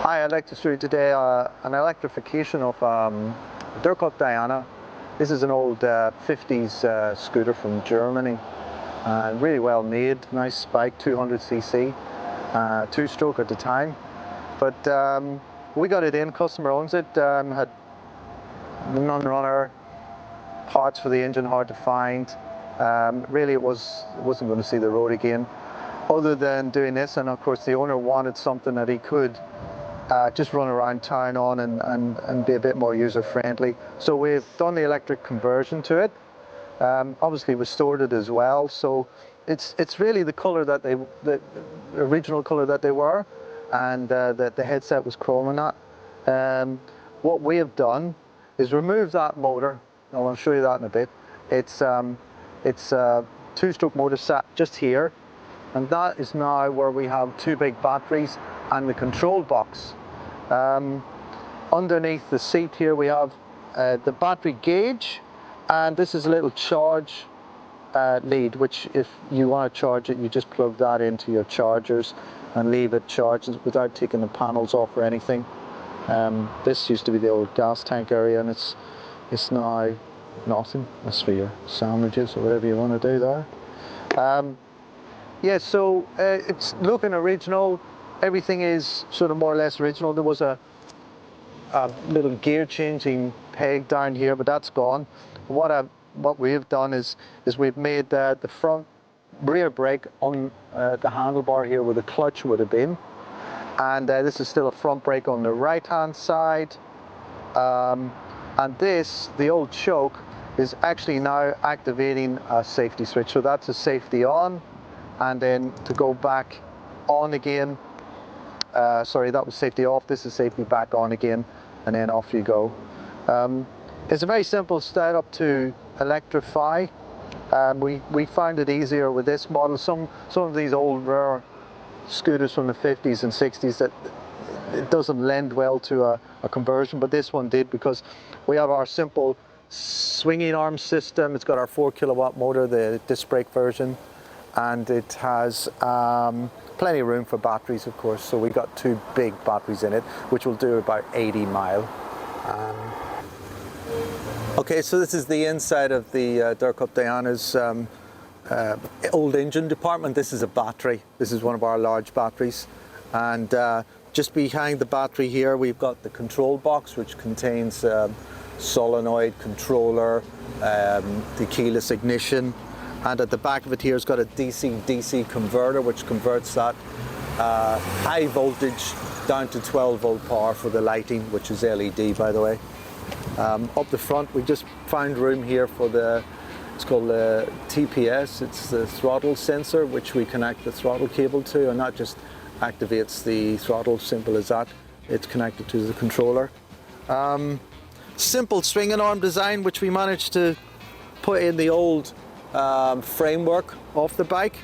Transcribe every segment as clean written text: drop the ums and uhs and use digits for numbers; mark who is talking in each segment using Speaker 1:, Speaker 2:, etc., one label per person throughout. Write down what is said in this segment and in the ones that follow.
Speaker 1: Hi, I'd like to show you today an electrification of Durkopp Diana. This is an old 50s scooter from Germany. Really well made, nice bike, 200cc, two-stroke at the time. But we got it in, customer owns it, had non-runner, parts for the engine hard to find. Really it wasn't going to see the road again other than doing this, and of course the owner wanted something that he could just run around town on and be a bit more user-friendly. So we've done the electric conversion to it. Obviously restored it as well, so it's really the color that the original color that they were, and that the headset was chrome on that. What we have done is remove that motor. I'll show you that in a bit. It's a two-stroke motor sat just here, and that is now where we have two big batteries and the control box. Underneath the seat here we have the battery gauge, and this is a little charge lead, which if you want to charge it, you just plug that into your chargers and leave it charged without taking the panels off or anything. This used to be the old gas tank area, and it's now nothing. That's for your sandwiches or whatever you want to do there. Yeah, so it's looking original. Everything is sort of more or less original. There was a little gear changing peg down here, but that's gone. What we've done is we've made the front rear brake on the handlebar here where the clutch would have been, and this is still a front brake on the right hand side, and this, the old choke, is actually now activating a safety switch. So that's a safety on, and then to go back on again, sorry, that was safety off, this is safety back on again, and then off you go. It's a very simple setup to electrify. We found it easier with this model. Some of these old rare scooters from the 50s and 60s, that it doesn't lend well to a conversion, but this one did, because we have our simple swinging arm system. It's got our 4 kilowatt motor, the disc brake version, and it has plenty of room for batteries, of course. So we got two big batteries in it, which will do about 80 mile. Okay, so this is the inside of the Durkopp Diana's old engine department. This is a battery. This is one of our large batteries, and just behind the battery here we've got the control box, which contains solenoid controller, the keyless ignition, and at the back of it here has got a DC-DC converter, which converts that high voltage down to 12 volt power for the lighting, which is LED, by the way. Up the front we just found room here for it's called the TPS, it's the throttle sensor, which we connect the throttle cable to, and that just activates the throttle, simple as that. It's connected to the controller. Simple swinging arm design, which we managed to put in the old framework of the bike,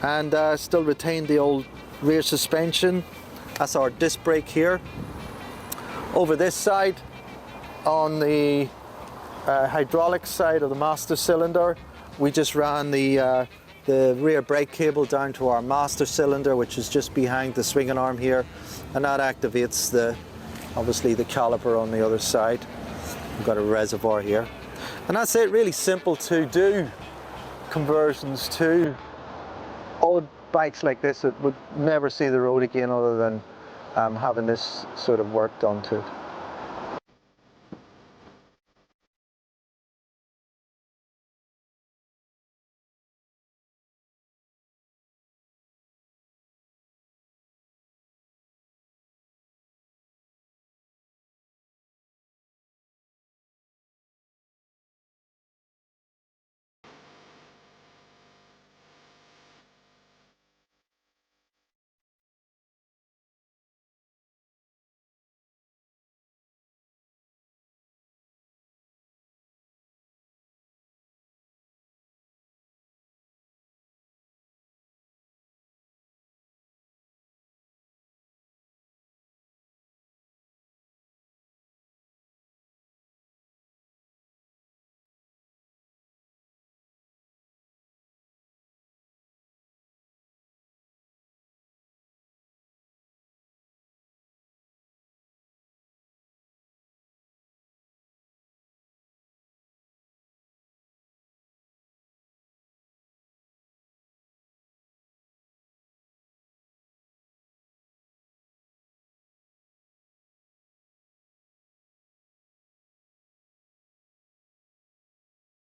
Speaker 1: and still retain the old rear suspension. That's our disc brake here. Over this side, on the hydraulic side of the master cylinder, we just ran the rear brake cable down to our master cylinder, which is just behind the swinging arm here, and that activates obviously the caliper on the other side. We've got a reservoir here, and that's it. Really simple to do conversions to old bikes like this that would never see the road again, other than having this sort of work done to it.